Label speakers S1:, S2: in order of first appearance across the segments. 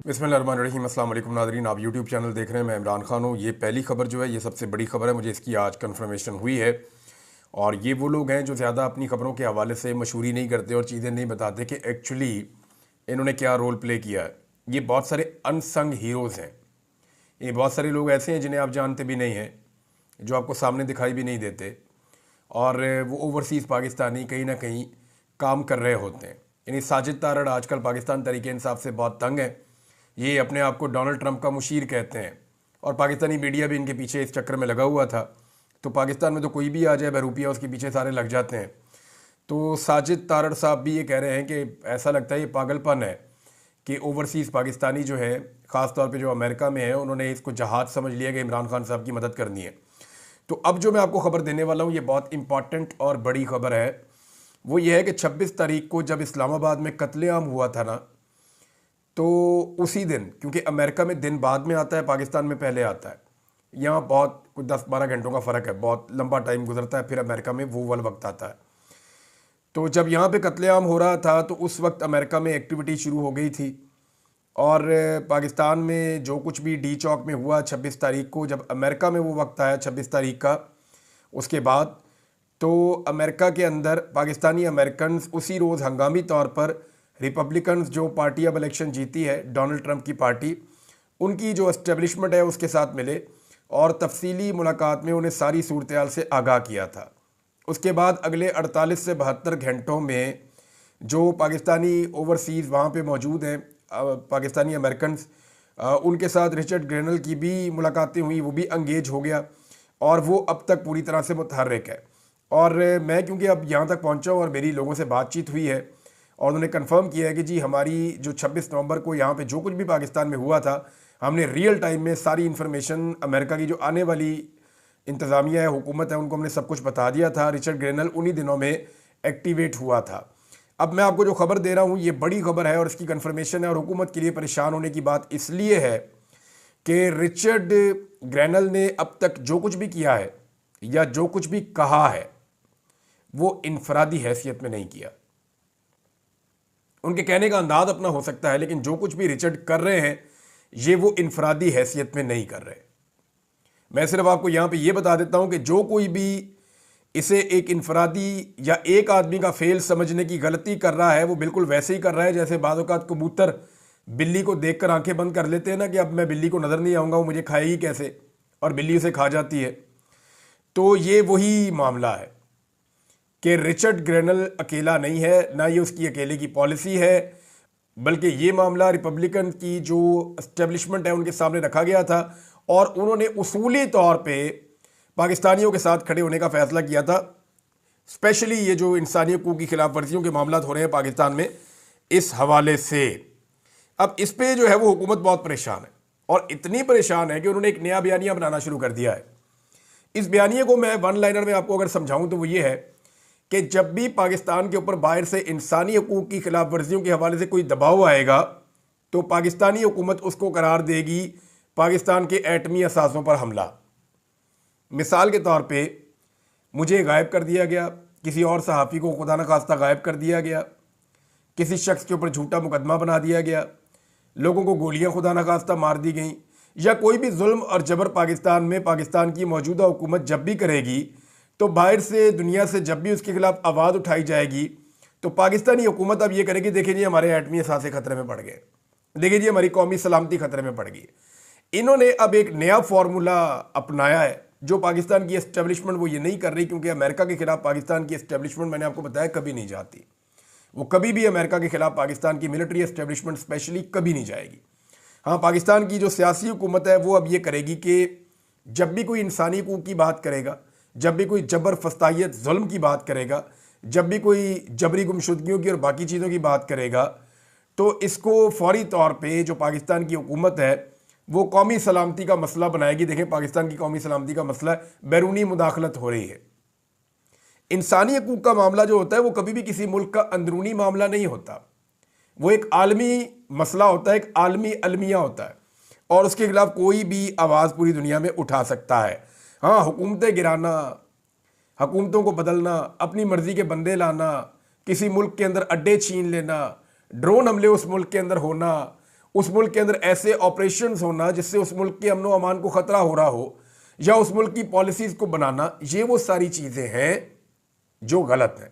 S1: बिस्मिल्लाहिर्रहमानिर्रहीम। अस्सलाम वालेकुम नाज़रीन, आप यूट्यूब चैनल देख रहे हैं। मैं इमरान खान हूँ। ये पहली खबर जो है ये सबसे बड़ी खबर है, मुझे इसकी आज कन्फर्मेशन हुई है। और ये वो लोग हैं जो ज़्यादा अपनी खबरों के हवाले से मशहूरी नहीं करते और चीज़ें नहीं बताते कि एक्चुअली इन्होंने क्या रोल प्ले किया है। ये बहुत सारे अनसंग हीरोज़ हैं। ये बहुत सारे लोग ऐसे हैं जिन्हें आप जानते भी नहीं हैं, जो आपको सामने दिखाई भी नहीं देते, और वो ओवरसीज़ पाकिस्तानी कहीं ना कहीं काम कर रहे होते हैं। यानी साजिद तारड़ आजकल पाकिस्तान तरीके इंसाफ से बहुत तंग है। ये अपने आप को डोनाल्ड ट्रंप का मुशीर कहते हैं और पाकिस्तानी मीडिया भी इनके पीछे इस चक्कर में लगा हुआ था। तो पाकिस्तान में तो कोई भी आ जाए बहरूपिया, उसके पीछे सारे लग जाते हैं। तो साजिद तारड़ साहब भी ये कह रहे हैं कि ऐसा लगता है ये पागलपन है कि ओवरसीज़ पाकिस्तानी जो है, ख़ास तौर पे जो अमेरिका में है, उन्होंने इसको जहाज़ समझ लिया कि इमरान खान साहब की मदद करनी है। तो अब जो मैं आपको खबर देने वाला हूँ ये बहुत इंपॉर्टेंट और बड़ी खबर है। वो ये है कि 26 तारीख को जब इस्लामाबाद में कत्लेआम हुआ था ना, तो उसी दिन, क्योंकि अमेरिका में दिन बाद में आता है, पाकिस्तान में पहले आता है, यहाँ बहुत कुछ 10-12 घंटों का फ़र्क है, बहुत लंबा टाइम गुजरता है, फिर अमेरिका में वो वाला वक्त आता है। तो जब यहाँ पे कत्लेआम हो रहा था तो उस वक्त अमेरिका में एक्टिविटी शुरू हो गई थी। और पाकिस्तान में जो कुछ भी डी चौक में हुआ 26 तारीख को, जब अमेरिका में वो वक्त आया 26 तारीख का, उसके बाद तो अमेरिका के अंदर पाकिस्तानी अमेरिकन उसी रोज़ हंगामी तौर पर रिपब्लिकन्स, जो पार्टी अब इलेक्शन जीती है, डोनाल्ड ट्रंप की पार्टी, उनकी जो एस्टेब्लिशमेंट है उसके साथ मिले और तफसीली मुलाकात में उन्हें सारी सूरत हाल से आगाह किया था। उसके बाद अगले 48 से 72 घंटों में जो पाकिस्तानी ओवरसीज़ वहाँ पे मौजूद हैं, पाकिस्तानी अमेरिकन, उनके साथ रिचर्ड ग्रेनल की भी मुलाकातें हुई, वो भी अंगेज हो गया और वो अब तक पूरी तरह से मुतहर्रिक है। और मैं क्योंकि अब यहाँ तक पहुँचा हूँ और मेरी लोगों से बातचीत हुई है और उन्होंने कंफर्म किया है कि जी हमारी जो 26 नवंबर को यहाँ पे जो कुछ भी पाकिस्तान में हुआ था, हमने रियल टाइम में सारी इन्फॉर्मेशन अमेरिका की जो आने वाली इंतज़ामिया है, हुकूमत है, उनको हमने सब कुछ बता दिया था। रिचर्ड ग्रेनल उन्हीं दिनों में एक्टिवेट हुआ था। अब मैं आपको जो खबर दे रहा हूँ ये बड़ी खबर है और इसकी कन्फर्मेशन है, और हुकूमत के लिए परेशान होने की बात इसलिए है कि रिचर्ड ग्रेनल ने अब तक जो कुछ भी किया है या जो कुछ भी कहा है वो इनफरादी हैसियत में नहीं किया। उनके कहने का अंदाज अपना हो सकता है, लेकिन जो कुछ भी रिचर्ड कर रहे हैं ये वो इनफरादी हैसियत में नहीं कर रहे। मैं सिर्फ आपको यहां पे ये बता देता हूं कि जो कोई भी इसे एक इनफरादी या एक आदमी का फेल समझने की गलती कर रहा है, वो बिल्कुल वैसे ही कर रहा है जैसे बाज़ औक़ात कबूतर बिल्ली को देखकर आंखें बंद कर लेते हैं ना, कि अब मैं बिल्ली को नज़र नहीं आऊँगा, वो मुझे खाएगी कैसे, और बिल्ली उसे खा जाती है। तो ये वही मामला है कि रिचर्ड ग्रेनल अकेला नहीं है, ना ये उसकी अकेले की पॉलिसी है, बल्कि ये मामला रिपब्लिकन की जो एस्टेब्लिशमेंट है उनके सामने रखा गया था और उन्होंने उसूली तौर पे पाकिस्तानियों के साथ खड़े होने का फैसला किया था। स्पेशली ये जो इंसानी हकूक़ की खिलाफ वर्जियों के मामला हो रहे हैं पाकिस्तान में, इस हवाले से अब इस पे जो है वो हुकूमत बहुत परेशान है, और इतनी परेशान है कि उन्होंने एक नया बयानिया बनाना शुरू कर दिया है। इस बयानिए को मैं वन लाइनर में आपको अगर समझाऊं तो वो ये है कि जब भी पाकिस्तान के ऊपर बाहर से इंसानी हकूक़ की खिलाफ वर्जियों के हवाले से कोई दबाव आएगा तो पाकिस्तानी हुकूमत उसको करार देगी पाकिस्तान के एटमी असासों पर हमला। मिसाल के तौर पे मुझे गायब कर दिया गया, किसी और सहाफ़ी को खुदा न खास्ता गायब कर दिया गया, किसी शख्स के ऊपर झूठा मुकदमा बना दिया गया, लोगों को गोलियां खुदा न खास्ता मार दी गई, या कोई भी जुल्म और जबर पाकिस्तान में पाकिस्तान की मौजूदा हुकूमत जब भी करेगी तो बाहर से दुनिया से जब भी उसके खिलाफ आवाज़ उठाई जाएगी तो पाकिस्तानी हुकूमत अब ये करेगी, देखिए जी हमारे एटमी असासे खतरे में पड़ गए, देखिए जी हमारी कौमी सलामती खतरे में पड़ गई। इन्होंने अब एक नया फार्मूला अपनाया है जो पाकिस्तान की एस्टेब्लिशमेंट वो ये नहीं कर रही, क्योंकि अमेरिका के खिलाफ पाकिस्तान की एस्टेब्लिशमेंट, मैंने आपको बताया, कभी नहीं जाती। वो कभी भी अमेरिका के खिलाफ पाकिस्तान की मिलिट्री एस्टेब्लिशमेंट स्पेशली कभी नहीं जाएगी। हाँ, पाकिस्तान की जो सियासी हुकूमत है वो अब ये करेगी कि जब भी कोई इंसानी हकूक़ की बात करेगा, जब भी कोई जबर फस्तायत जुल्म की बात करेगा, जब भी कोई जबरी गुमशुदगियों की और बाकी चीज़ों की बात करेगा, तो इसको फौरी तौर पे जो पाकिस्तान की हुकूमत है वो कौमी सलामती का मसला बनाएगी। देखें, पाकिस्तान की कौमी सलामती का मसला है, बैरूनी मुदाखलत हो रही है। इंसानी हकूक़ का मामला जो होता है वो कभी भी किसी मुल्क का अंदरूनी मामला नहीं होता, वो एक आलमी मसला होता है, एक आलमी अलमिया होता है, और उसके खिलाफ कोई भी आवाज़ पूरी दुनिया में उठा सकता है। हाँ, हुकूमतें गिराना, हुकूमतों को बदलना, अपनी मर्ज़ी के बंदे लाना, किसी मुल्क के अंदर अड्डे छीन लेना, ड्रोन हमले उस मुल्क के अंदर होना, उस मुल्क के अंदर ऐसे ऑपरेशंस होना जिससे उस मुल्क के अमन व अमान को खतरा हो रहा हो, या उस मुल्क की पॉलिसीज को बनाना, ये वो सारी चीजें हैं जो गलत हैं।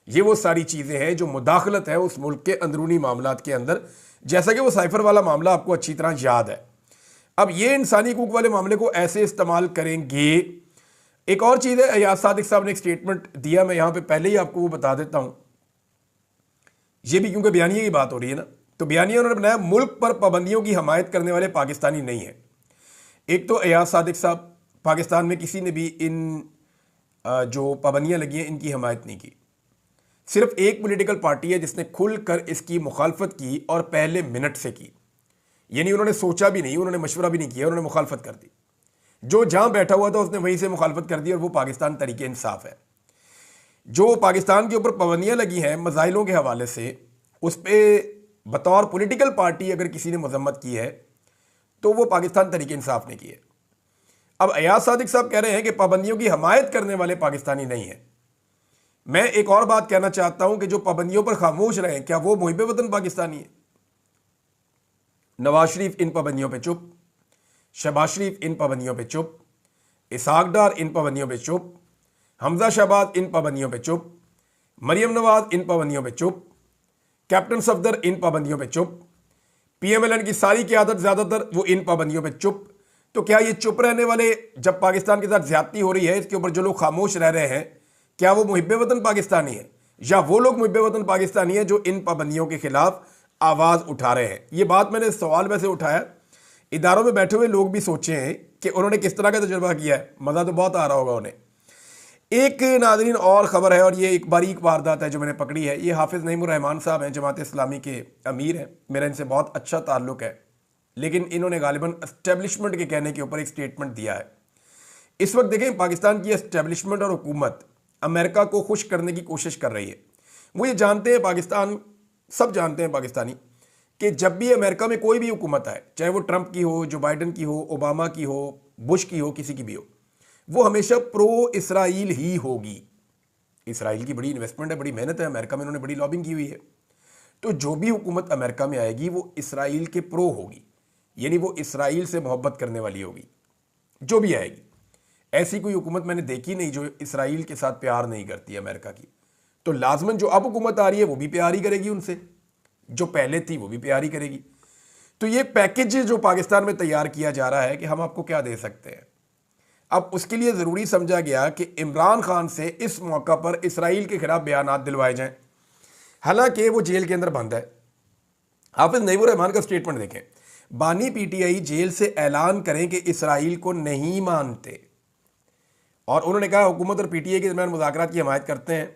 S1: ये वो सारी चीजें हैं जो मुदाखलत है उस मुल्क के अंदरूनी मामलात के अंदर, जैसा कि वो साइफर वाला मामला आपको अच्छी तरह याद है। अब ये इंसानी हकूक वाले मामले को ऐसे इस्तेमाल करेंगे। एक और चीज है, अयाज सादिक साहब ने एक स्टेटमेंट दिया, मैं यहां पे पहले ही आपको वो बता देता हूं, ये भी क्योंकि बयानिया की बात हो रही है ना, तो बयानिया उन्होंने बनाया मुल्क पर पाबंदियों की हमायत करने वाले पाकिस्तानी नहीं है। एक तो अयाज सादिक साहब, पाकिस्तान में किसी ने भी इन जो पाबंदियां लगी हैं इनकी हमायत नहीं की। सिर्फ एक पॉलिटिकल पार्टी है जिसने खुलकर इसकी मुखालफत की और पहले मिनट से की, यानी उन्होंने सोचा भी नहीं, उन्होंने मशवरा भी नहीं किया, उन्होंने मुखालफत कर दी। जो जहां बैठा हुआ था उसने वहीं से मुखालफत कर दी, और वो पाकिस्तान तरीके इंसाफ है। जो पाकिस्तान के ऊपर पाबंदियां लगी हैं मसाइलों के हवाले से, उस पर बतौर पॉलिटिकल पार्टी अगर किसी ने मजम्मत की है तो वो पाकिस्तान तरीके इंसाफ ने की है। अब अयाज सादिक साहब कह रहे हैं कि पाबंदियों की हमायत करने वाले पाकिस्तानी नहीं है। मैं एक और बात कहना चाहता हूं कि जो पाबंदियों पर खामोश रहे, क्या वो मुहिब वतन पाकिस्तानी है? नवाज शरीफ इन पाबंदियों पे चुप, शहबाज शरीफ इन पाबंदियों पे चुप, इसहाक डार इन पाबंदियों पे चुप, हमजा शहबाज इन पाबंदियों पे चुप, मरियम नवाज इन पाबंदियों पे चुप, कैप्टन सफदर इन पाबंदियों पे चुप, पीएमएलएन की सारी क़यादत ज़्यादातर वो इन पाबंदियों पे चुप। तो क्या ये चुप रहने वाले, जब पाकिस्तान के साथ ज्यादती हो रही है इसके ऊपर जो लोग खामोश रह रहे हैं, क्या वो मुहिब वतन पाकिस्तानी है, या वो लोग मुहिब वतन पाकिस्तानी है जो इन पाबंदियों के खिलाफ आवाज़ उठा रहे हैं? ये बात मैंने सवाल वैसे उठाया, इदारों में बैठे हुए लोग भी सोचे हैं कि उन्होंने किस तरह का तजुर्बा किया है, मज़ा तो बहुत आ रहा होगा उन्हें। एक नाज़रीन और ख़बर है, और ये एक बारीक वारदात है जो मैंने पकड़ी है। ये हाफिज़ नईमुर रहमान साहब हैं, जमात इस्लामी के अमीर हैं, मेरा इनसे बहुत अच्छा ताल्लुक़ है, लेकिन इन्होंने गालिबन एस्टेब्लिशमेंट के कहने के ऊपर एक स्टेटमेंट दिया है। इस वक्त देखें, पाकिस्तान की एस्टेब्लिशमेंट और हुकूमत अमेरिका को खुश करने की कोशिश कर रही है। वो ये जानते हैं, पाकिस्तान सब जानते हैं पाकिस्तानी, कि जब भी अमेरिका में कोई भी हुकूमत आए, चाहे वो ट्रंप की हो, जो बाइडन की हो, ओबामा की हो, बुश की हो, किसी की भी हो, वो हमेशा प्रो इसराइल ही होगी। इसराइल की बड़ी इन्वेस्टमेंट है, बड़ी मेहनत है, अमेरिका में उन्होंने बड़ी लॉबिंग की हुई है। तो जो भी हुकूमत अमेरिका में आएगी वो इसराइल के प्रो होगी, यानी वो इसराइल से मोहब्बत करने वाली होगी। जो भी आएगी, ऐसी कोई हुकूमत मैंने देखी नहीं जो इसराइल के साथ प्यार नहीं करती अमेरिका की। तो लाजमन जो अब हुकूमत आ रही है वो भी प्यार ही करेगी उनसे, जो पहले थी वो भी प्यार ही करेगी। तो ये पैकेज जो पाकिस्तान में तैयार किया जा रहा है कि हम आपको क्या दे सकते हैं, अब उसके लिए ज़रूरी समझा गया कि इमरान खान से इस मौका पर इसराइल के खिलाफ बयानात दिलवाए जाएं, हालांकि वो जेल के अंदर बंद है। हाफिज नईमुर रहमान का स्टेटमेंट देखें, बानी पीटीआई जेल से ऐलान करें कि इसराइल को नहीं मानते, और उन्होंने कहा हुकूमत और पीटीआई के दरमियान मुज़ाकरात की हमायत करते हैं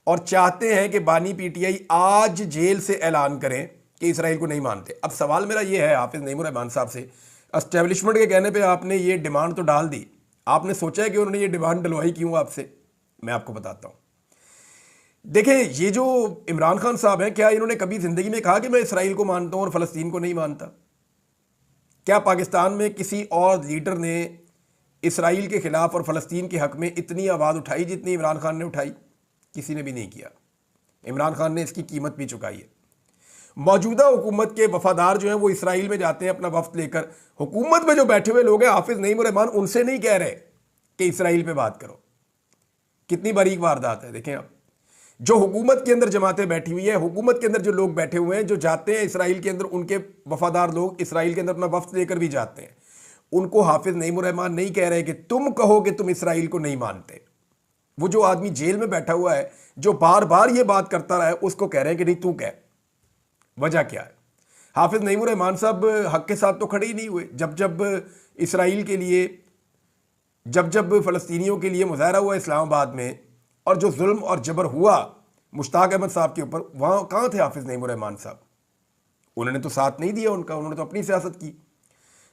S1: और चाहते हैं कि बानी पीटीआई आज जेल से ऐलान करें कि इसराइल को नहीं मानते। अब सवाल मेरा ये है हाफिज नईमुर रहमान साहब से, एस्टेब्लिशमेंट के कहने पे आपने ये डिमांड तो डाल दी, आपने सोचा है कि उन्होंने ये डिमांड डलवाई क्यों आपसे? मैं आपको बताता हूँ। देखें, ये जो इमरान खान साहब हैं, क्या इन्होंने कभी ज़िंदगी में कहा कि मैं इसराइल को मानता हूँ और फ़लस्तीन को नहीं मानता? क्या पाकिस्तान में किसी और लीडर ने इसराइल के ख़िलाफ़ और फ़लस्तीन के हक़ में इतनी आवाज़ उठाई जितनी इमरान खान ने उठाई? किसी ने भी नहीं किया। इमरान खान ने इसकी कीमत भी चुकाई है। मौजूदा हुकूमत के वफादार जो हैं वो इसराइल में जाते हैं अपना वफ्द लेकर, हुकूमत में जो बैठे हुए लोग हैं हाफिज नईमुर रहमान उनसे नहीं कह रहे कि इसराइल पे बात करो। कितनी बारीक वारदात है। देखें आप, जो हुकूमत के अंदर जमातें बैठी हुई है, हुकूमत के अंदर जो लोग बैठे हुए हैं, जो जाते हैं इसराइल के अंदर, उनके वफादार लोग इसराइल के अंदर अपना वफ्द लेकर भी जाते हैं, उनको हाफिज नईमुर रहमान नहीं कह रहे कि तुम कहो कि तुम इसराइल को नहीं मानते। वो जो आदमी जेल में बैठा हुआ है, जो बार बार ये बात करता रहा है, उसको कह रहे हैं कि नहीं तू कह। वजह क्या है? हाफिज नईमुर रहमान साहब हक के साथ तो खड़े ही नहीं हुए। जब जब इसराइल के लिए, जब जब फ़लस्तीनियों के लिए मुजाहरा हुआ इस्लामाबाद में, और जो जुल्म और जबर हुआ मुश्ताक अहमद साहब के ऊपर, वहाँ कहाँ थे हाफिज नईमुर रहमान साहब? उन्होंने तो साथ नहीं दिया उनका, उन्होंने तो अपनी सियासत की।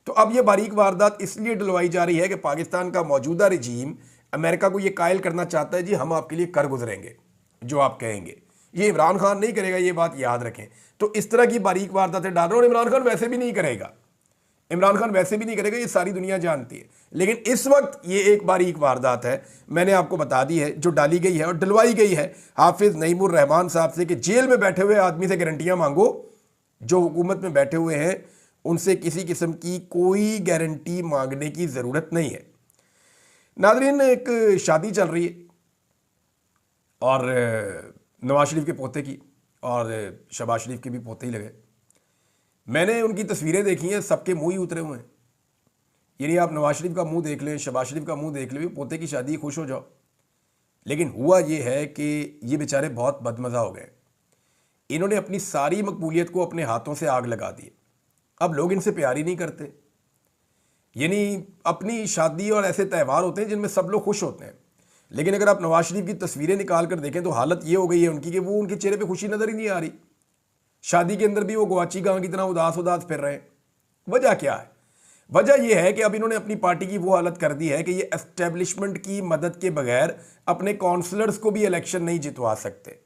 S1: तो अब ये बारीक वारदात इसलिए डलवाई जा रही है कि पाकिस्तान का मौजूदा रजीम अमेरिका को ये कायल करना चाहता है, जी हम आपके लिए कर गुजरेंगे जो आप कहेंगे। ये इमरान खान नहीं करेगा, ये बात याद रखें। तो इस तरह की बारीक वारदातें डाल रहे, और इमरान खान वैसे भी नहीं करेगा, इमरान खान वैसे भी नहीं करेगा, ये सारी दुनिया जानती है। लेकिन इस वक्त ये एक बारीक वारदात है, मैंने आपको बता दी है, जो डाली गई है और डलवाई गई है हाफिज नईमुर रहमान साहब से कि जेल में बैठे हुए आदमी से गारंटियां मांगो जो हुकूमत में बैठे हुए हैं उनसे किसी किस्म की कोई गारंटी मांगने की ज़रूरत नहीं है। नादरीन, एक शादी चल रही है और नवाज शरीफ के पोते की, और शहबाज शरीफ के भी पोते ही लगे। मैंने उनकी तस्वीरें देखी हैं, सबके मुंह ही उतरे हुए हैं। यानी आप नवाज शरीफ का मुंह देख लें, शहबाज शरीफ का मुंह देख लें, पोते की शादी, खुश हो जाओ। लेकिन हुआ ये है कि ये बेचारे बहुत बदमज़ा हो गए। इन्होंने अपनी सारी मकबूलियत को अपने हाथों से आग लगा दी। अब लोग इनसे प्यार ही नहीं करते। यानी अपनी शादी और ऐसे त्यौहार होते हैं जिनमें सब लोग खुश होते हैं, लेकिन अगर आप नवाज शरीफ की तस्वीरें निकाल कर देखें तो हालत ये हो गई है उनकी कि वो, उनके चेहरे पे खुशी नज़र ही नहीं आ रही। शादी के अंदर भी वो गुआची गां की तरह उदास उदास फिर रहे हैं। वजह क्या है? वजह यह है कि अब इन्होंने अपनी पार्टी की वो हालत कर दी है कि ये एस्टेब्लिशमेंट की मदद के बगैर अपने काउंसलर्स को भी इलेक्शन नहीं जितवा सकते।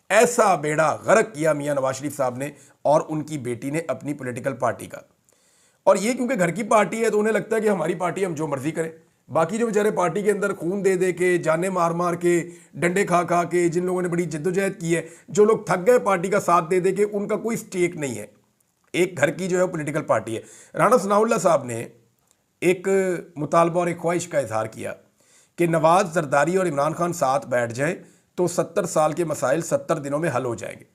S1: ऐसा बेड़ा गर्क किया मियां नवाज शरीफ साहब ने और उनकी बेटी ने अपनी पॉलिटिकल पार्टी का। और ये क्योंकि घर की पार्टी है तो उन्हें लगता है कि हमारी पार्टी, हम जो मर्जी करें। बाकी जो बेचारे पार्टी के अंदर खून दे दे के, जाने मार मार के, डंडे खा खा के, जिन लोगों ने बड़ी जद्दोजहद की है, जो लोग थक गए पार्टी का साथ दे दे के, उनका कोई स्टेक नहीं है। एक घर की जो है पॉलिटिकल पार्टी है। राणा सनाउल्लाह साहब ने एक मुतालबा और एक ख्वाहिश का इजहार किया कि नवाज, जरदारी और इमरान खान साथ बैठ जाएं तो 70 साल के मसाइल 70 दिनों में हल हो जाएंगे।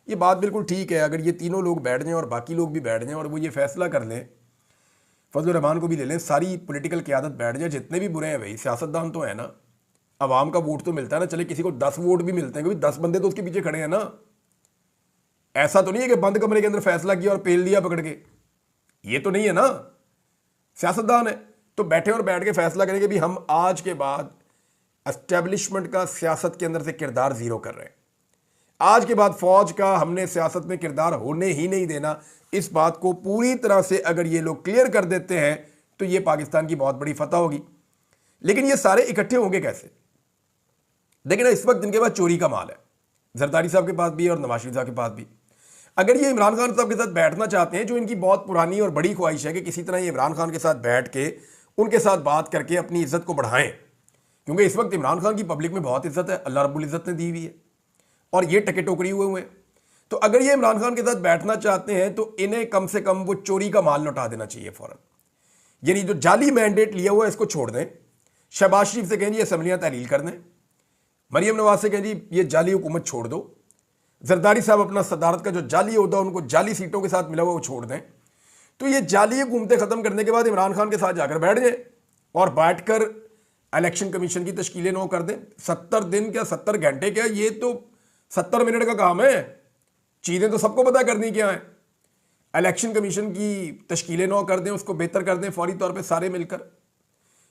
S1: ये बात बिल्कुल ठीक है। अगर ये तीनों लोग बैठ जाएं और बाकी लोग भी बैठ जाएं और वो ये फैसला कर लें, फजल रहमान को भी ले लें, सारी पॉलिटिकल क़यादत बैठ जाए, जितने भी बुरे हैं भाई, सियासतदान तो है ना, आवाम का वोट तो मिलता है ना। चले किसी को 10 वोट भी मिलते हैं, क्योंकि 10 बंदे तो उसके पीछे खड़े हैं ना। ऐसा तो नहीं है कि बंद कमरे के अंदर फैसला किया और पेल दिया पकड़ के, ये तो नहीं है ना। सियासतदान है तो बैठे और बैठ के फैसला करेंगे भी हम आज के बाद एस्टेब्लिशमेंट का सियासत के अंदर से किरदार जीरो कर रहे हैं। आज के बाद फौज का हमने सियासत में किरदार होने ही नहीं देना। इस बात को पूरी तरह से अगर ये लोग क्लियर कर देते हैं तो ये पाकिस्तान की बहुत बड़ी फतह होगी। लेकिन ये सारे इकट्ठे होंगे कैसे? देखिए ना, इस वक्त इनके पास चोरी का माल है, जरदारी साहब के पास भी और नवाज शरीफ साहब के पास भी। अगर ये इमरान खान साहब के साथ बैठना चाहते हैं, जो इनकी बहुत पुरानी और बड़ी ख्वाहिश है कि किसी तरह ये इमरान खान के साथ बैठ के उनके साथ बात करके अपनी इज्जत को बढ़ाएं, क्योंकि इस वक्त इमरान खान की पब्लिक में बहुत इज्जत है, अल्लाह रब्बुल इज्जत ने दी हुई है और ये टके टोकरी हुए हैं। तो अगर ये इमरान खान के साथ बैठना चाहते हैं तो इन्हें कम से कम वो चोरी का माल लौटा देना चाहिए फौरन। यानी जो जाली मैंडेट लिया हुआ है इसको छोड़ दें। शहबाज शरीफ से कहें जी असम्बलियां तहलील कर दें, मरियम नवाज से कहें जी ये जाली हुकूमत छोड़ दो, जरदारी साहब अपना सदारत का जो जाली होता है उनको जाली सीटों के साथ मिला हुआ वो छोड़ दें। तो ये जाली हुकूमतें खत्म करने के बाद इमरान खान के साथ जाकर बैठ जाए और बैठकर इलेक्शन कमीशन की तश्कीलें नौ कर दें। 70 दिन क्या 70 घंटे क्या, ये तो 70 मिनट का काम है। चीज़ें तो सबको पता करनी क्या है। इलेक्शन कमीशन की तश्कीलें नौ कर दें, उसको बेहतर कर दें फौरी तौर पे सारे मिलकर।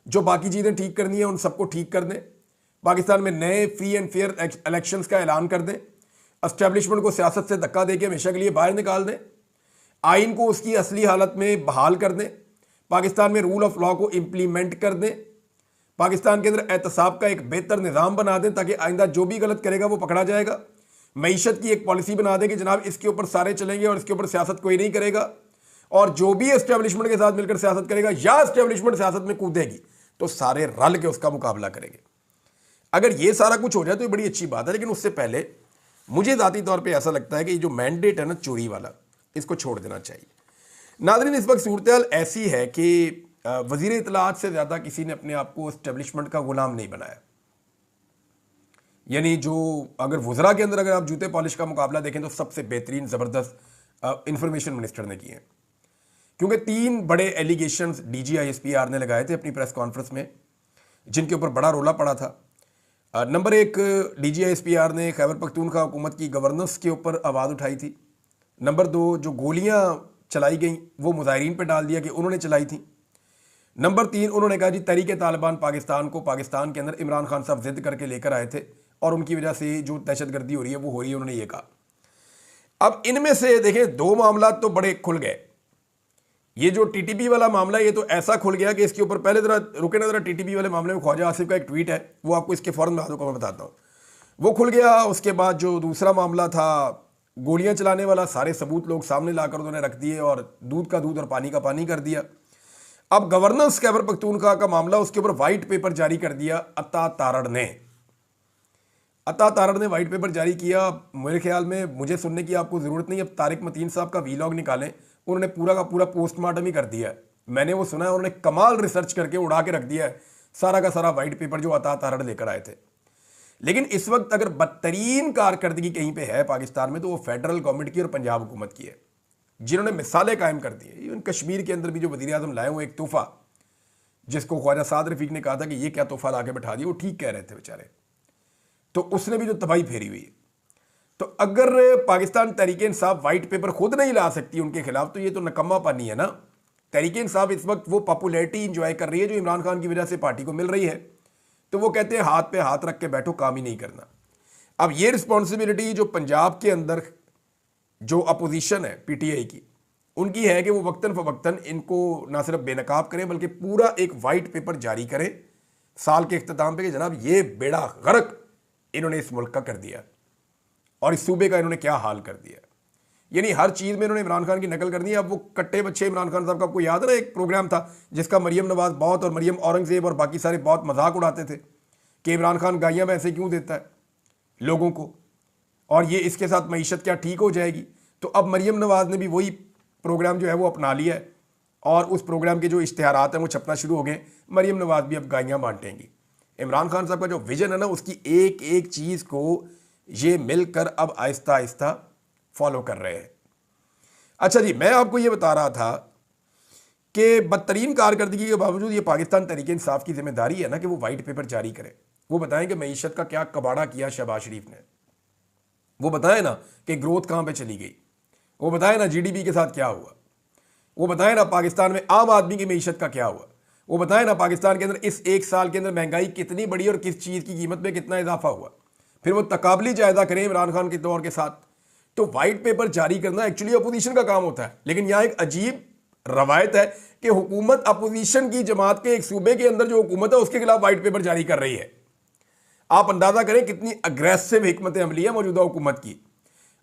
S1: जो बाकी चीज़ें ठीक करनी है उन सबको ठीक कर दें। पाकिस्तान में नए फ्री एंड फेयर इलेक्शंस का ऐलान कर दें। एस्टेब्लिशमेंट को सियासत से धक्का देके हमेशा के लिए बाहर निकाल दें। आइन को उसकी असली हालत में बहाल कर दें। पाकिस्तान में रूल ऑफ लॉ को इम्प्लीमेंट कर दें। पाकिस्तान के अंदर एहतसाब का एक बेहतर निज़ाम बना दें ताकि आइंदा जो भी गलत करेगा वो पकड़ा जाएगा। मईशत की एक पॉलिसी बना दें कि जनाब इसके ऊपर सारे चलेंगे और इसके ऊपर सियासत कोई नहीं करेगा, और जो भी एस्टेब्लिशमेंट के साथ मिलकर सियासत करेगा या एस्टेब्लिशमेंट सियासत में कूदेगी तो सारे रल के उसका मुकाबला करेंगे। अगर ये सारा कुछ हो जाए तो ये बड़ी अच्छी बात है। लेकिन उससे पहले मुझे ज़ाती तौर पे ऐसा लगता है कि ये जो मैंडेट है ना चोरी वाला, इसको छोड़ देना चाहिए। नाज़रीन, इस वक्त सूरत ऐसी है कि वज़ीर इत्तलाआत से ज़्यादा किसी ने अपने आप को एस्टेब्लिशमेंट का गुलाम नहीं बनाया। यानी जो अगर वज़रा के अंदर अगर आप जूते पॉलिश का मुकाबला देखें तो सबसे बेहतरीन ज़बरदस्त इंफॉर्मेशन मिनिस्टर ने किए हैं, क्योंकि 3 बड़े एलिगेशंस DGISPR ने लगाए थे अपनी प्रेस कॉन्फ्रेंस में, जिनके ऊपर बड़ा रोला पड़ा था। नंबर 1, DGISPR ने खैबर पख्तूनख्वा हुकूमत की गवर्नेंस के ऊपर आवाज़ उठाई थी। नंबर 2, जो गोलियां चलाई गई वो मुजाहिरीन पे डाल दिया कि उन्होंने चलाई थी। नंबर 3, उन्होंने कहा जी तहरीक तालिबान पाकिस्तान को पाकिस्तान के अंदर इमरान खान साहब जिद करके लेकर आए थे और उनकी वजह से जो दहशतगर्दी हो रही है वो हो रही है, उन्होंने ये कहा। अब इनमें से देखें 2 मामला तो बड़े खुल गए। ये जो TTP वाला मामला ये तो ऐसा खुल गया कि इसके ऊपर पहले जरा रुके ना, जरा TTP वाले मामले में ख्वाजा आसिफ का एक ट्वीट है, वो आपको इसके फौरन बाद मैं बताता हूँ। वो खुल गया। उसके बाद जो दूसरा मामला था गोलियां चलाने वाला, सारे सबूत लोग सामने लाकर उन्होंने रख दिए और दूध का दूध और पानी का पानी कर दिया। अब गवर्नेंस खैबर पख्तूनख्वा का मामला, उसके ऊपर वाइट पेपर जारी कर दिया अता तारड़ ने। अता तारड़ ने वाइट पेपर जारी किया। मेरे ख्याल में, मुझे सुनने की आपको ज़रूरत नहीं, अब तारिक मतीन साहब का वीलॉग निकालें, उन्होंने पूरा का पूरा पोस्टमार्टम ही कर दिया है। मैंने वो सुना है, उन्होंने कमाल रिसर्च करके उड़ा के रख दिया है सारा का सारा वाइट पेपर जो अता तारड़ लेकर आए थे। लेकिन इस वक्त अगर बदतरीन कारकर्दगी कहीं पे है पाकिस्तान में, तो वो फेडरल गवर्नमेंट की और पंजाब हुकूमत की है, जिन्होंने मिसालें कायम कर दी है। इवन कश्मीर के अंदर भी जो वज़ीर आज़म लाए हुए एक तोहफा, जिसको ख्वाजा साद रफीक ने कहा था कि ये क्या तोहफा ला के बैठा दिया, वो ठीक कह रहे थे बेचारे, तो उसने भी जो तबाही फेरी हुई है। तो अगर पाकिस्तान तहरीक इंसाफ वाइट पेपर खुद नहीं ला सकती उनके खिलाफ, तो ये तो नकम्मा पानी है ना। तहरीक इंसाफ इस वक्त वो पॉपुलैरिटी इंजॉय कर रही है जो इमरान खान की वजह से पार्टी को मिल रही है, तो वो कहते हैं हाथ पे हाथ रख के बैठो, काम ही नहीं करना। अब ये रिस्पॉन्सिबिलिटी जो पंजाब के अंदर जो अपोजिशन है पीटीआई की, उनकी है कि वो वक्तन फवक्तन इनको ना सिर्फ बेनकाब करें बल्कि पूरा एक वाइट पेपर जारी करें साल के इख्तिताम पे कि जनाब ये बेड़ा गर्क इन्होंने इस मुल्क का कर दिया और इस सूबे का इन्होंने क्या हाल कर दिया। यानी हर चीज़ में इन्होंने इमरान खान की नकल करनी है। अब वो कट्टे बच्चे इमरान खान साहब का, आपको याद है ना, एक प्रोग्राम था जिसका मरियम नवाज बहुत और मरियम औरंगजेब और बाकी सारे बहुत मजाक उड़ाते थे कि इमरान खान गायियाँ ऐसे क्यों देता है लोगों को, और ये इसके साथ मईशत क्या ठीक हो जाएगी। तो अब मरियम नवाज ने भी वही प्रोग्राम जो है वो अपना लिया है और उस प्रोग्राम के जो इश्तिहारात हैं वो छपना शुरू हो गए। मरियम नवाज भी अब गायियाँ बांटेंगी। इमरान खान साहब का जो विजन है ना, उसकी एक एक चीज़ को ये मिलकर अब आहिस्ता आहिस्ता फॉलो कर रहे हैं। अच्छा जी, मैं आपको ये बता रहा था कि बदतरीन कारकर्दगी के बावजूद ये पाकिस्तान तहरीक इंसाफ की जिम्मेदारी है ना कि वो वाइट पेपर जारी करे। वो बताएं कि मईशत का क्या कबाड़ा किया शहबाज शरीफ ने, वो बताएं ना कि ग्रोथ कहाँ पे चली गई, वो बताएं ना जीडीपी के साथ क्या हुआ, वो बताएं ना पाकिस्तान में आम आदमी की मईशत का क्या हुआ, वो बताएं ना पाकिस्तान के अंदर इस एक साल के अंदर महंगाई कितनी बढ़ी और किस चीज़ की कीमत में कितना इजाफा हुआ। फिर वो तकाबली जायजा करें इमरान खान के दौर के साथ। तो वाइट पेपर जारी करना एक्चुअली अपोजिशन का काम होता है, लेकिन यहाँ एक अजीब रवायत है कि हुकूमत अपोजिशन की जमात के एक सूबे के अंदर जो हुकूमत है उसके खिलाफ वाइट पेपर जारी कर रही है। आप अंदाजा करें कितनी अग्रेसिव हिकमत अमली है मौजूदा हुकूमत की,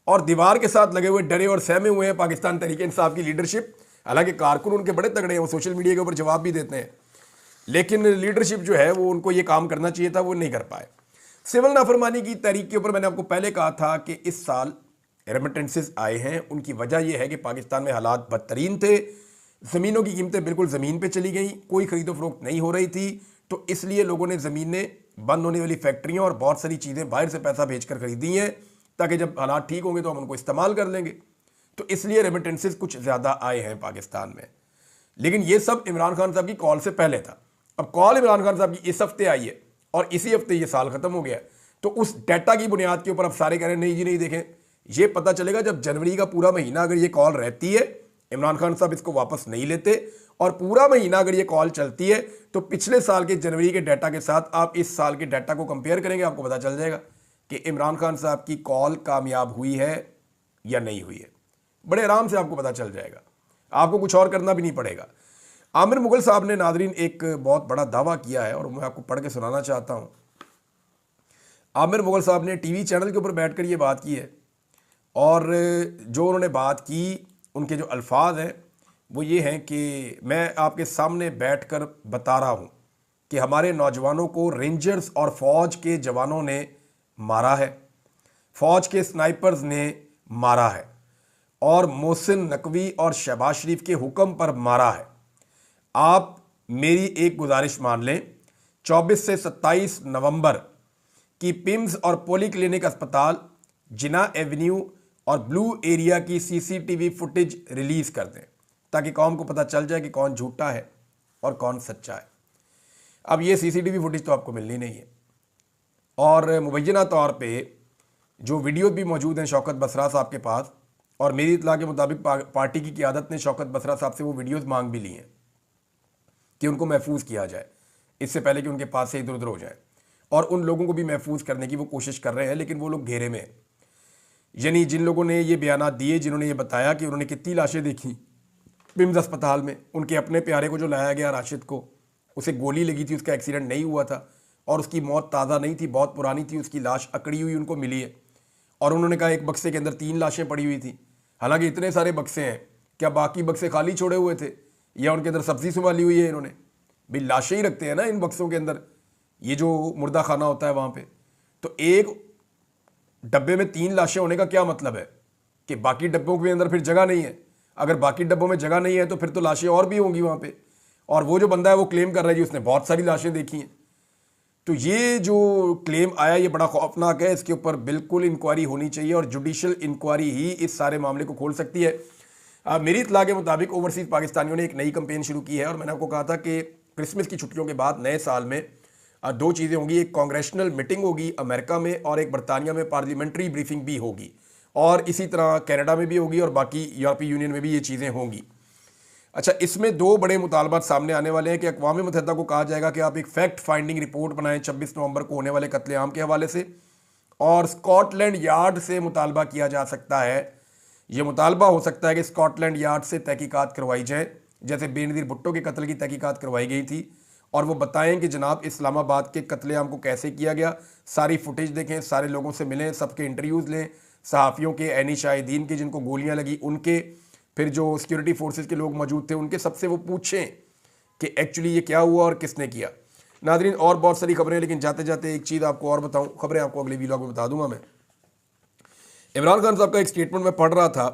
S1: और दीवार के साथ लगे हुए डरे और सहमे हुए हैं पाकिस्तान तहरीक इंसाफ की लीडरशिप। हालांकि कारकुन उनके बड़े तगड़े हैं, वो सोशल मीडिया के ऊपर जवाब भी देते हैं, लेकिन लीडरशिप जो है वो उनको ये काम करना चाहिए था, वो नहीं कर पाए। सिविल नाफरमानी की तहरीक के ऊपर मैंने आपको पहले कहा था कि इस साल रेमिटेंसेस आए हैं। उनकी वजह यह है कि पाकिस्तान में हालात बदतरीन थे, ज़मीनों की कीमतें बिल्कुल ज़मीन पे चली गई, कोई खरीदो फरोख्त नहीं हो रही थी, तो इसलिए लोगों ने ज़मीनें, बंद होने वाली फैक्ट्रियाँ और बहुत सारी चीज़ें बाहर से पैसा भेजकर खरीदी हैं ताकि जब हालात ठीक होंगे तो हम उनको इस्तेमाल कर लेंगे। तो इसलिए रेमिटेंसेस कुछ ज़्यादा आए हैं पाकिस्तान में। लेकिन ये सब इमरान खान साहब की कॉल से पहले था। अब कॉल इमरान खान साहब की इस हफ्ते आई है और इसी हफ्ते ये साल ख़त्म हो गया, तो उस डाटा की बुनियाद के ऊपर अब सारे कह रहे हैं नहीं जी नहीं, देखें ये पता चलेगा जब जनवरी का पूरा महीना अगर ये कॉल रहती है, इमरान खान साहब इसको वापस नहीं लेते और पूरा महीना अगर ये कॉल चलती है, तो पिछले साल के जनवरी के डाटा के साथ आप इस साल के डाटा को कंपेयर करेंगे, आपको पता चल जाएगा कि इमरान खान साहब की कॉल कामयाब हुई है या नहीं हुई है। बड़े आराम से आपको पता चल जाएगा, आपको कुछ और करना भी नहीं पड़ेगा। आमिर मुगल साहब ने नादरीन एक बहुत बड़ा दावा किया है और मैं आपको पढ़ के सुनाना चाहता हूँ। आमिर मुगल साहब ने टीवी चैनल के ऊपर बैठकर ये बात की है और जो उन्होंने बात की, उनके जो अल्फाज हैं वो ये हैं कि मैं आपके सामने बैठकर बता रहा हूँ कि हमारे नौजवानों को रेंजर्स और फ़ौज के जवानों ने मारा है, फ़ौज के स्नाइपर्स ने मारा है और मोहसिन नकवी और शहबाज शरीफ के हुक्म पर मारा है। आप मेरी एक गुजारिश मान लें, 24 से 27 नवंबर की पिम्स और पोली क्लिनिक अस्पताल, जिना एवेन्यू और ब्लू एरिया की सीसीटीवी फुटेज रिलीज़ कर दें ताकि कौम को पता चल जाए कि कौन झूठा है और कौन सच्चा है। अब ये सीसीटीवी फुटेज तो आपको मिलनी नहीं है और मुबैना तौर पे जो वीडियो भी मौजूद हैं शौकत बसरा साहब के पास, और मेरी इत्तला के मुताबिक पार्टी की क़ियादत ने शौकत बसरा साहब से वो वीडियोज़ मांग भी ली हैं कि उनको महफूज किया जाए इससे पहले कि उनके पास से इधर उधर हो जाए, और उन लोगों को भी महफूज करने की वो कोशिश कर रहे हैं, लेकिन वो लोग घेरे में हैं। यानी जिन लोगों ने ये बयानात दिए, जिन्होंने ये बताया कि उन्होंने कितनी लाशें देखी पिम्स अस्पताल में, उनके अपने प्यारे को जो लाया गया राशिद को, उसे गोली लगी थी, उसका एक्सीडेंट नहीं हुआ था और उसकी मौत ताज़ा नहीं थी, बहुत पुरानी थी, उसकी लाश अकड़ी हुई उनको मिली है। और उन्होंने कहा एक बक्से के अंदर 3 लाशें पड़ी हुई थी। हालांकि इतने सारे बक्से हैं, क्या बाकी बक्से खाली छोड़े हुए थे या उनके अंदर सब्जी संभाली हुई है इन्होंने? भाई लाशें ही रखते हैं ना इन बक्सों के अंदर, ये जो मुर्दा खाना होता है वहाँ पे। तो एक डब्बे में 3 लाशें होने का क्या मतलब है कि बाकी डब्बों के अंदर फिर जगह नहीं है? अगर बाकी डब्बों में जगह नहीं है तो फिर तो लाशें और भी होंगी वहां पे। और वो जो बंदा है वो क्लेम कर रहा है जी उसने बहुत सारी लाशें देखी हैं। तो ये जो क्लेम आया ये बड़ा खौफनाक है। इसके ऊपर बिल्कुल इंक्वायरी होनी चाहिए और जुडिशियल इंक्वायरी ही इस सारे मामले को खोल सकती है। मेरी इत्तला के मुताबिक ओवरसीज पाकिस्तानियों ने एक नई कैंपेन शुरू की है और मैंने आपको कहा था कि क्रिसमस की छुट्टियों के बाद नए साल में 2 चीज़ें होंगी। एक कांग्रेशनल मीटिंग होगी अमेरिका में और एक बरतानिया में पार्लियामेंट्री ब्रीफिंग भी होगी और इसी तरह कनाडा में भी होगी और बाकी यूरोपीय यूनियन में भी ये चीज़ें होंगी। अच्छा, इसमें 2 बड़े मुतालबात सामने आने वाले हैं कि अक़वाम मुत्तहिदा को कहा जाएगा कि आप एक फैक्ट फाइंडिंग रिपोर्ट बनाएं 26 नवंबर को होने वाले कत्लेआम के हवाले से, और स्कॉटलैंड यार्ड से मुतालबा किया जा सकता है। यह मुतालबा हो सकता है कि स्कॉटलैंड यार्ड से तहकीकात करवाई जाए जैसे बेनज़ीर भुट्टो के कत्ल की तहकीकात करवाई गई थी, और वो बताएं कि जनाब इस्लामाबाद के कत्लेआम को कैसे किया गया। सारी फुटेज देखें, सारे लोगों से मिलें, सबके इंटरव्यूज़ लें, सहाफ़ियों के, ऐनी शाहिदीन के जिनको गोलियां लगी उनके, फिर जो सिक्योरिटी फोर्सेस के लोग मौजूद थे उनके, सबसे वो पूछें कि एक्चुअली ये क्या हुआ और किसने किया। नादरीन, और बहुत सारी खबरें, लेकिन जाते जाते एक चीज़ आपको और बताऊं, खबरें आपको अगले वीलॉग में बता दूंगा मैं। इमरान खान साहब का एक स्टेटमेंट मैं पढ़ रहा था।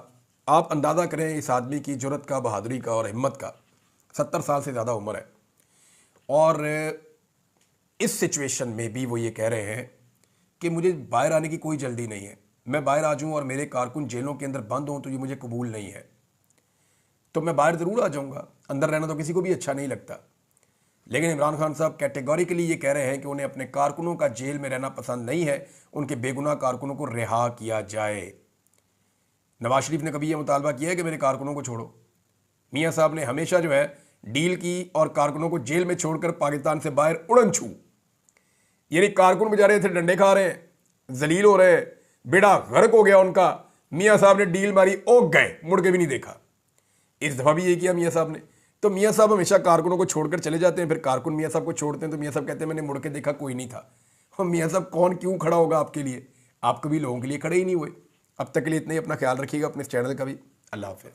S1: आप अंदाज़ा करें इस आदमी की जुर्रत का, बहादुरी का और हिम्मत का। 70 साल से ज़्यादा उम्र है और इस सिचुएशन में भी वो ये कह रहे हैं कि मुझे बाहर आने की कोई जल्दी नहीं है, मैं बाहर आ जाऊँ और मेरे कारकुन जेलों के अंदर बंद हों तो ये मुझे कबूल नहीं है। तो मैं बाहर ज़रूर आ जाऊँगा, अंदर रहना तो किसी को भी अच्छा नहीं लगता। लेकिन इमरान खान साहब कैटेगोरिकली ये कह रहे हैं कि उन्हें अपने कारकुनों का जेल में रहना पसंद नहीं है, उनके बेगुनाह कारकुनों को रिहा किया जाए। नवाज शरीफ ने कभी ये मुतालबा किया है कि मेरे कारकुनों को छोड़ो? मियाँ साहब ने हमेशा जो है डील की और कारकुनों को जेल में छोड़कर पाकिस्तान से बाहर उड़न छू। यानी कारकुन बेचारे थे डंडे खा रहे हैं, जलील हो रहे हैं, बेड़ा गर्क हो गया उनका, मियाँ साहब ने डील मारी, ओग गए, मुड़ के भी नहीं देखा। इस दफ़ा भी ये किया मियाँ साहब ने। तो मियाँ साहब हमेशा कारकुनों को छोड़कर चले जाते हैं, फिर कारकुन मियाँ साहब को छोड़ते हैं तो मियाँ साहब कहते हैं मैंने मुड़ के देखा कोई नहीं था। और मियाँ साहब कौन क्यों खड़ा होगा आपके लिए? आप कभी लोगों के लिए खड़े ही नहीं हुए। अब तक के लिए इतना ही। अपना ख्याल रखिएगा, अपने इस चैनल का भी। अल्लाह हाफ़िज़।